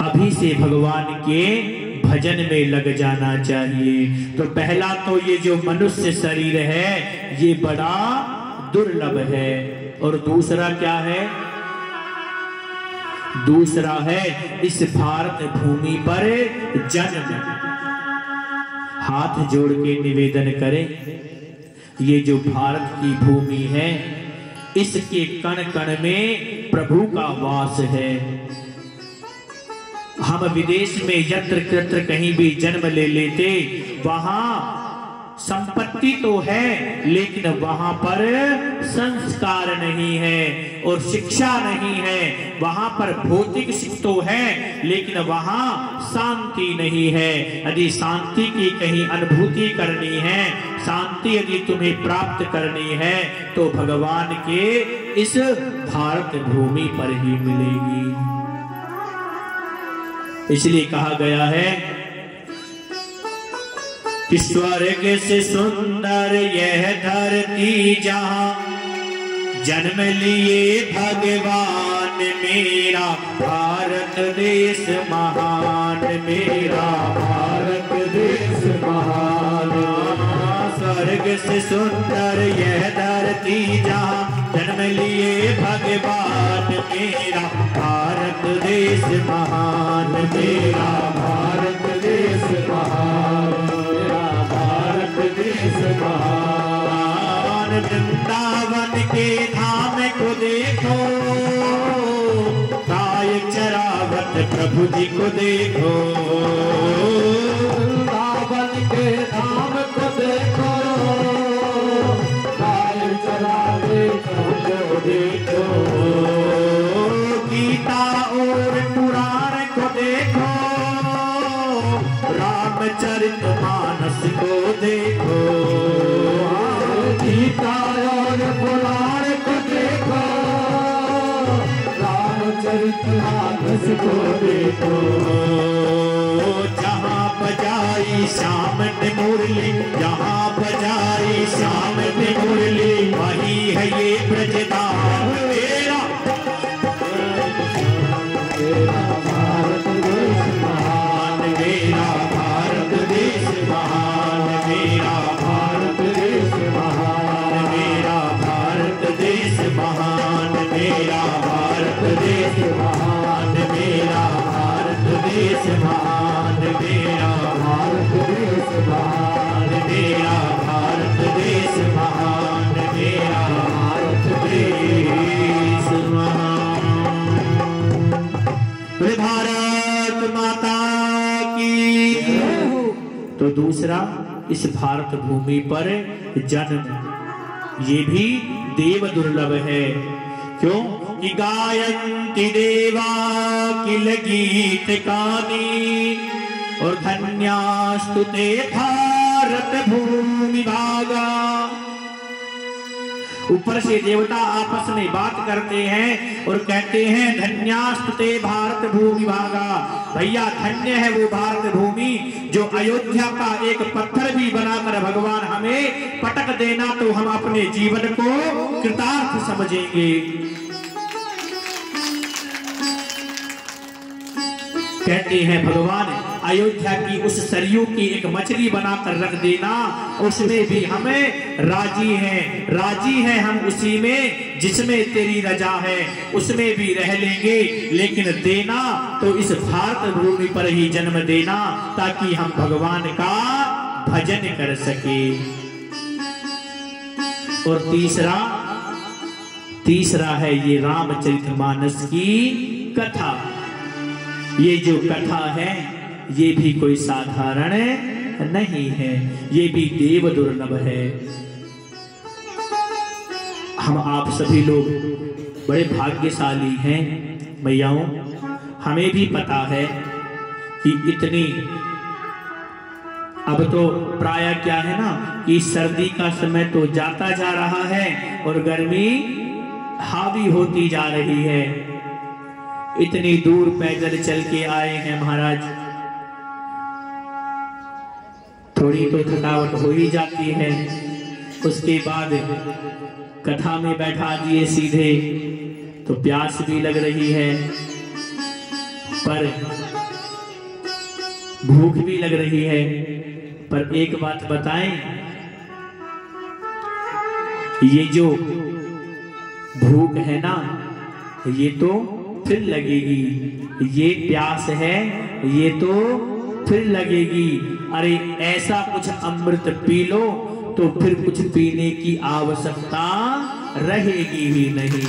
अभी से भगवान के भजन में लग जाना चाहिए। तो पहला तो ये जो मनुष्य शरीर है ये बड़ा दुर्लभ है। और दूसरा क्या है? दूसरा है इस भारत भूमि पर जन्म। हाथ जोड़ के निवेदन करें, ये जो भारत की भूमि है इसके कण कण में प्रभु का वास है। हम विदेश में यत्र तत्र कहीं भी जन्म ले लेते, वहां संपत्ति तो है लेकिन वहां पर संस्कार नहीं है और शिक्षा नहीं है। वहां पर भौतिक सुख तो है लेकिन वहां शांति नहीं है। यदि शांति की कहीं अनुभूति करनी है, शांति यदि तुम्हें प्राप्त करनी है तो भगवान के इस भारत भूमि पर ही मिलेगी। इसलिए कहा गया है कि स्वर्ग से सुंदर यह धरती जहां जन्म लिए भगवान, मेरा भारत देश महान, मेरा भारत देश महान। स्वर्ग से सुंदर यह धरती जहां जन्म लिए भगवान, मेरा भारत देश महान, मेरा भारत देश महान, महान। वृंदावन के धाम को देखो, गाय चरावत प्रभु जी को देखो। वृंदावन के धाम को देखो, गाय चरावे प्रभु को देखो। गीता और पुराण को देखो, रामचरितमानस को देखो। गीता और पुराण को देखो, रामचरितमानस को देखो। जहाँ बजाई श्याम ने मुरली, जहाँ बजाई श्याम ने मुरली, वही है ये ब्रजधाम मेरा, मेरा भारत देश महान, मेरा भारत देश महान, मेरा भारत देश महान, मेरा भारत देश महान, मेरा भारत देश महान, मेरा भारत देश महान, मेरा भारत देश महान, मेरा भारत देश महान, मेरा भारत देश महान। भारत माता की। तो दूसरा इस भारत भूमि पर जन्म, ये भी देव दुर्लभ है। क्यों कि गायन्ति देवा किल गीत गानी, और धन्यास्तु ते भारत भूमि भागा। ऊपर से देवता आपस में बात करते हैं और कहते हैं धन्यास्तुते भारत भूमि भागा। भैया धन्य है वो भारत भूमि जो अयोध्या का एक पत्थर भी बनाकर भगवान हमें पटक देना तो हम अपने जीवन को कृतार्थ समझेंगे। कहते हैं भगवान अयोध्या की उस सरयू की एक मछली बनाकर रख देना, उसमें भी हमें राजी हैं हम उसी में जिसमें तेरी रजा है, उसमें भी रह लेंगे, लेकिन देना तो इस भारत भूमि पर ही जन्म देना ताकि हम भगवान का भजन कर सके। और तीसरा है ये रामचरितमानस की कथा। ये जो कथा है ये भी कोई साधारण नहीं है, ये भी देव दुर्लभ है। हम आप सभी लोग बड़े भाग्यशाली हैं मैयाओं। हमें भी पता है कि इतनी अब तो प्राय क्या है ना कि सर्दी का समय तो जाता जा रहा है और गर्मी हावी होती जा रही है। इतनी दूर पैदल चल के आए हैं महाराज, थोड़ी तो थकावट हो ही जाती है। उसके बाद कथा में बैठा दिए सीधे तो प्यास भी लग रही है। पर भूख भी लग रही है। पर एक बात बताएं, ये जो भूख है ना, ये तो फिर लगेगी, ये प्यास है ये तो फिर लगेगी। अरे ऐसा कुछ अमृत पी लो तो फिर कुछ पीने की आवश्यकता रहेगी ही नहीं।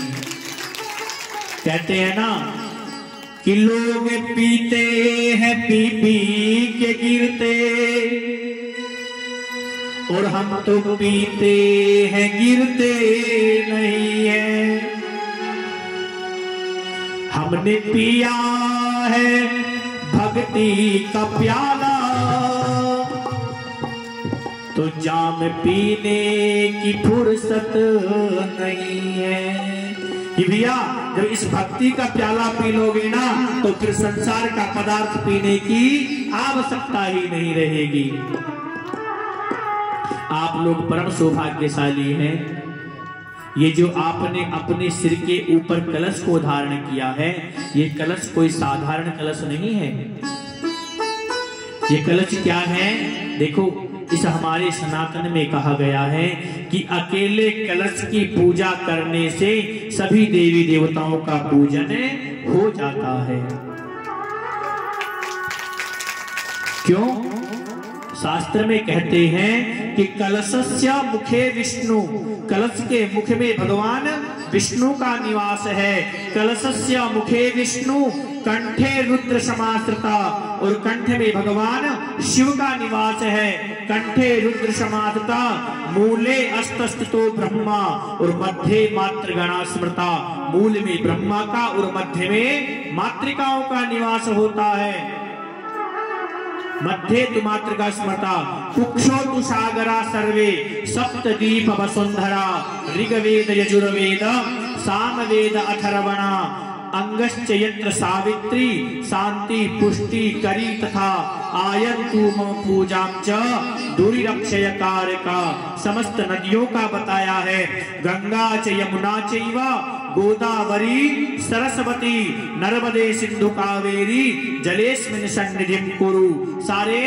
कहते हैं ना कि लोग पीते हैं पी पी के गिरते, और हम तो पीते हैं गिरते नहीं है। हमने पिया है भक्ति का प्याला, तो जाम पीने की फुर्सत नहीं है। कि भैया जब इस भक्ति का प्याला पी लोगे ना, तो फिर संसार का पदार्थ पीने की आवश्यकता ही नहीं रहेगी। आप लोग परम सौभाग्यशाली हैं। ये जो आपने अपने सिर के ऊपर कलश को धारण किया है, ये कलश कोई साधारण कलश नहीं है। ये कलश क्या है? देखो, इस हमारे सनातन में कहा गया है कि अकेले कलश की पूजा करने से सभी देवी देवताओं का पूजन हो जाता है। क्यों? शास्त्र में कहते हैं कि कलशस्य मुखे विष्णु, कलश के मुख में भगवान विष्णु का निवास है। कलशस्य मुखे विष्णु कंठे रुद्र समाश्रिता, और कंठ में भगवान शिव का निवास है। कंठे रुद्र समाश्रिता, मूले अस्तस्थितो ब्रह्मा, और मध्य मातृगणा स्मृता, मूल में ब्रह्मा का और मध्य में मातृकाओं का निवास होता है। मध्य तु मातृका स्मृता, कुक्षो तु सागरा सर्वे, सप्तदीप वसुंधरा, ऋग्वेद यजुर्वेद सामवेद अथर्वणा, अंगश्च यत्र सावित्री, शांति पुष्टि करी तथा, आयन्तु मम पूजां च दूरिरक्षय कारका। समस्त नदियों का बताया है। गंगा च यमुना चैव गोदावरी सरस्वती, नर्मदे सिंधु कावेरी, जलेस्मिन् सन्निधिं कुरु। सारे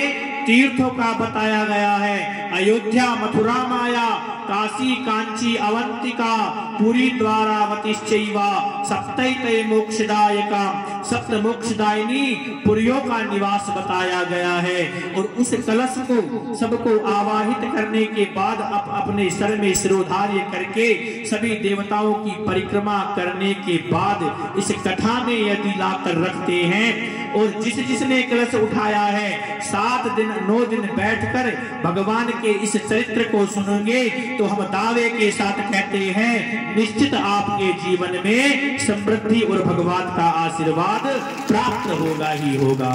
तीर्थों का बताया गया है। अयोध्या मथुरा माया, काशी कांची अवंतिका, पुरी द्वारावतीश्चैव, सप्तैते मोक्षदायका, सप्त मोक्षदायिनी पुरियों का निवास बताया गया है। और उस कलश को सबको आवाहित करने के बाद अपने सर में सिरोधार्य करके सभी देवताओं की परिक्रमा करने के बाद इस कथा में यदि लाकर रखते हैं, और जिसने कलश उठाया है 7 दिन 9 दिन बैठकर भगवान के इस चरित्र को सुनेंगे, तो हम दावे के साथ कहते हैं निश्चित आपके जीवन में समृद्धि और भगवान का आशीर्वाद प्राप्त होगा ही होगा।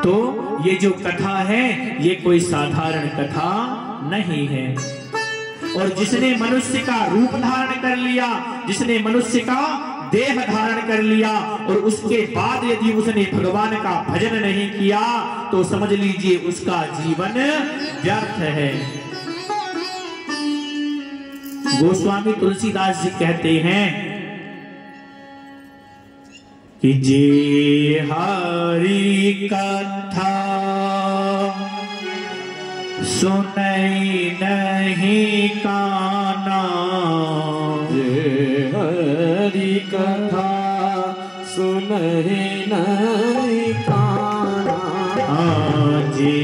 तो ये जो कथा है ये कोई साधारण कथा नहीं है। और जिसने मनुष्य का रूप धारण कर लिया, जिसने मनुष्य का देह धारण कर लिया, और उसके बाद यदि उसने भगवान का भजन नहीं किया, तो समझ लीजिए उसका जीवन व्यर्थ है। गोस्वामी तुलसीदास जी कहते हैं कि जे हरि कथा सुनई नहीं काना, जे हरि कथा सुनई नहीं काना, जे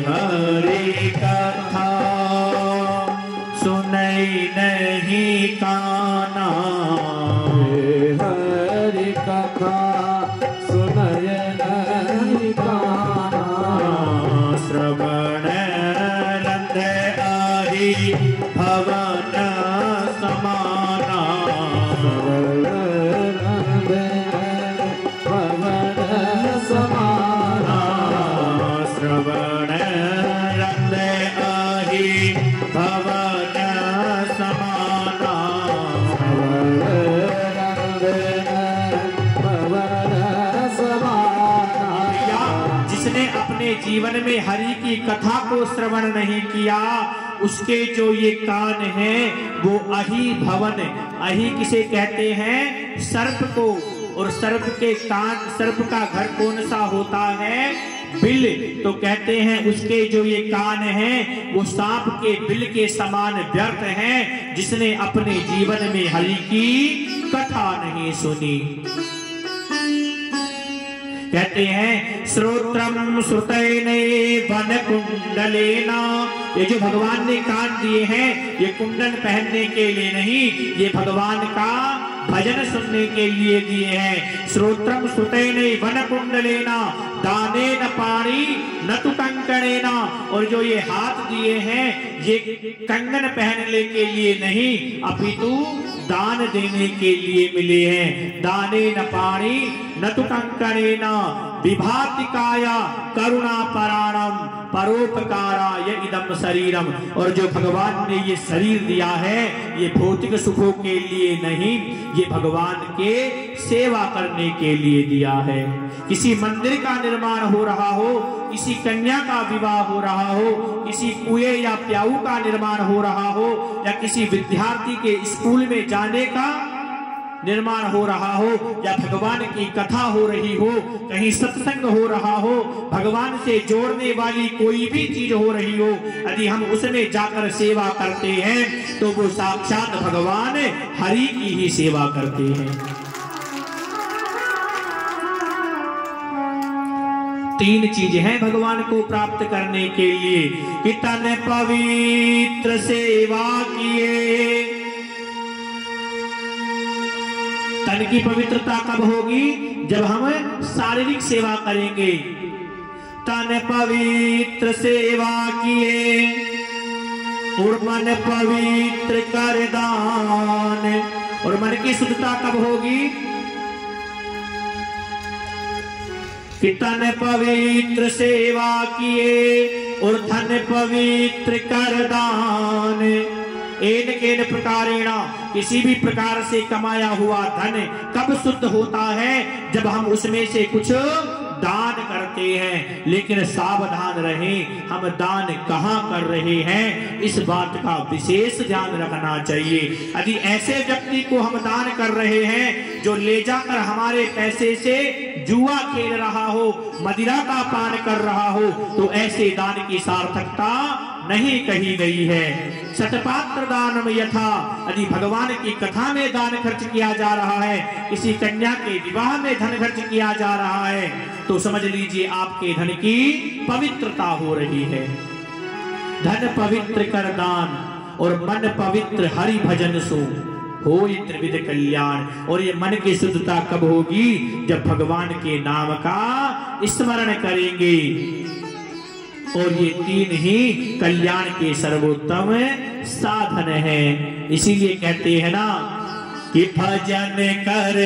हरि कथा सुनई नहीं काना, जे हरि कथा सुनई नहीं काना, श्रवण रंध आहि भवन समाना, श्रवण रंध आहि भवन समाना। जिसने अपने जीवन में हरि की कथा को श्रवण नहीं किया, उसके जो ये कान हैं वो अहि भवन, अहि किसे कहते हैं? सर्प को, और सर्प के कान, सर्प का घर कौन सा होता है? बिल। तो कहते हैं उसके जो ये कान हैं वो सांप के बिल के समान व्यर्थ हैं, जिसने अपने जीवन में हरि की कथा नहीं सुनी। कहते हैं श्रोत्रम श्रुतैनैवन कुंडलेना, ये जो भगवान ने कान दिए हैं ये कुंडल पहनने के लिए नहीं, ये भगवान का भजन सुनने के लिए दिए हैं। श्रोत्रम श्रुतैनैवन कुंडलेना दानेन पाणि न तु कंकणेना, और जो ये हाथ दिए हैं ये कंगन पहनने के लिए नहीं अपितु दान देने के लिए मिले हैं। दानेन पाणि न तु कंकणेना विभाति काया करुणा पराणम परोपकाराय इदम शरीरम, और जो भगवान ने ये शरीर दिया है ये भौतिक सुखों के लिए नहीं, ये भगवान के सेवा करने के लिए दिया है। किसी मंदिर का निर्माण हो रहा हो, किसी कन्या का विवाह हो रहा हो, किसी कुएं या प्याऊ का निर्माण हो रहा हो, या किसी विद्यार्थी के स्कूल में जाने का निर्माण हो रहा हो, या भगवान की कथा हो रही हो, कहीं सत्संग हो रहा हो, भगवान से जोड़ने वाली कोई भी चीज हो रही हो, यदि हम उसमें जाकर सेवा करते हैं तो वो साक्षात भगवान हरि की ही सेवा करते हैं। 3 चीज हैं भगवान को प्राप्त करने के लिए कि तन पवित्र सेवा किए। तन की पवित्रता कब होगी? जब हम शारीरिक सेवा करेंगे। तन पवित्र सेवा किए और मन पवित्र कर दान, और मन की शुद्धता कब होगी? कि तन पवित्र सेवा किए और धन पवित्र कर दान। एन केन प्रकारेण, किसी भी प्रकार से कमाया हुआ धन कब शुद्ध होता है? जब हम उसमें से कुछ दान करते हैं। लेकिन सावधान रहें, हम दान कहाँ कर रहे हैं इस बात का विशेष ध्यान रखना चाहिए। यदि ऐसे व्यक्ति को हम दान कर रहे हैं जो ले जाकर हमारे पैसे से जुआ खेल रहा हो, मदिरा का पान कर रहा हो, तो ऐसे दान की सार्थकता नहीं कही गई है। शतपात्र दानम यथा, यदि भगवान की कथा में दान खर्च किया जा रहा है, किसी कन्या के विवाह में धन खर्च किया जा रहा है, तो समझ लीजिए आपके धन की पवित्रता हो रही है। धन पवित्र कर दान और मन पवित्र हरि भजन सो हो त्रिविध कल्याण। और ये मन की शुद्धता कब होगी? जब भगवान के नाम का स्मरण करेंगे। और ये 3 ही कल्याण के सर्वोत्तम साधन हैं। इसीलिए कहते हैं ना कि भजन कर।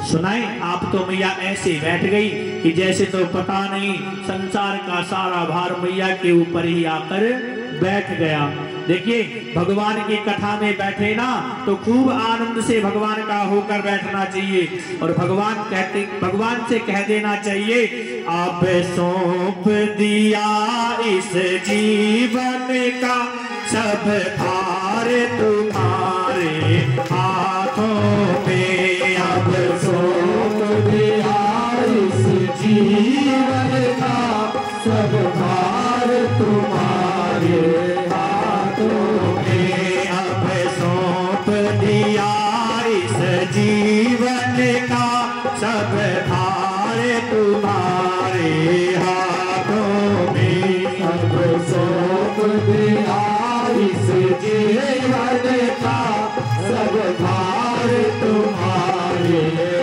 सुनाए आप तो मैया ऐसे बैठ गई कि जैसे तो पता नहीं संसार का सारा भार मैया के ऊपर ही आकर बैठ गया। देखिए भगवान की कथा में बैठे ना तो खूब आनंद से भगवान का होकर बैठना चाहिए। और भगवान से कह देना चाहिए, अब सौंप दिया इस जीवन का सब भार तुम्हारे हाथों में। अब सौंप दिया इस जीवन का सब भार तुम्हारे हाथों में। अब सौंप दिया इस जीवन का सब भार तुम्हारे हाथों में। अब सौंप दिया इस जीवन का सब भार तुम्हारे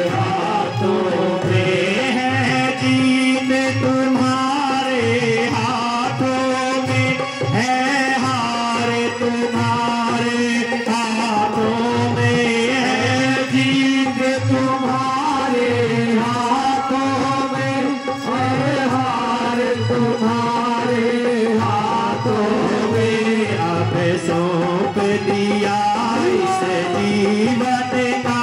हाथों में है। जीत तुम्हारे हाथों में है, हार तुम्हारे हाथों में है। जीत तुम्हारे हाथों में है, हार तुम्हारे हाथों में। अब सौंप दिया इस जीवन का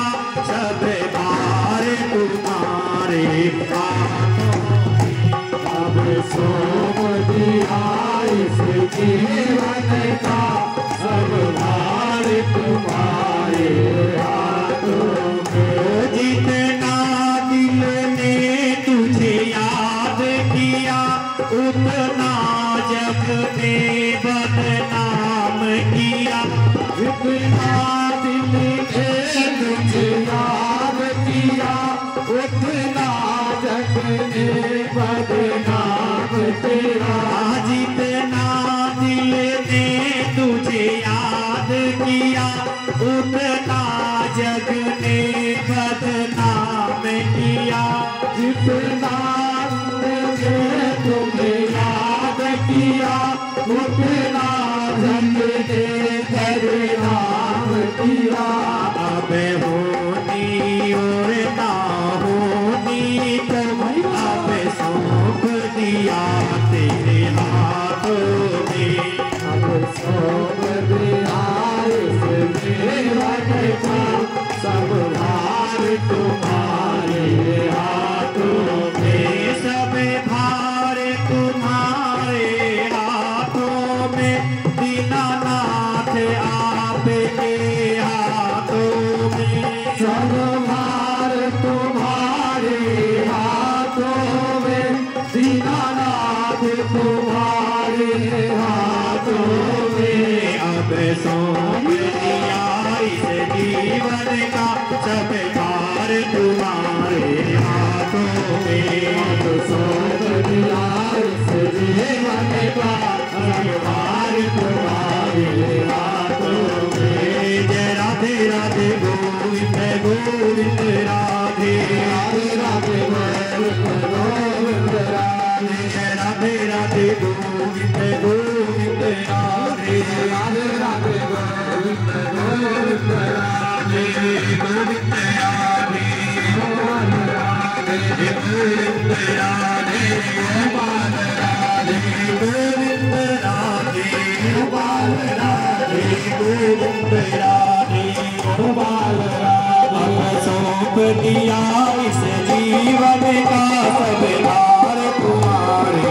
सब भार तुम्हारे हाथों। अब सौंप दिया इस जीवन का सब भार तुम्हारे हाथों बदनाम तेरा। जितना दिल ने तुझे याद किया उतना जग ने बदनाम किया। जितना ने तुम्हें याद किया उतना जग ने बदनाम किया। अब होनी और ना होनी तुम अब सौंप दिया तेरे हाथों में। अब सौंप दिया इस जीवन का सब भार तुम्हारे हाथों में। सब भार तुम्हारे हाथों में दीनानाथ आपके हाथों में। सब भार तुम्हारे हाथों में दीनानाथ तुम्हारे हाथों में। अब सौंप दिया इस जीवन का सब भार तुम्हारे हाथों में। अब सौंप दिया इस जीवन का सब भार तुम्हारे हाथों में। जय राधे राधे गोविंद गोविंद राधे राधे गोविंद गोविंद राधे। जय राधे राधे गोविंद गोविंद राधे राधे राधे गोविंद गोविंद राधे। गोविंद राधे गोपाल राधे गोविंद राधे गोपाल राधे गोविंद राधे गोपाल राधे गोविंद राधे गोपाल राधे। अब सौंप दिया इस जीवन का सब भार तुम्हारे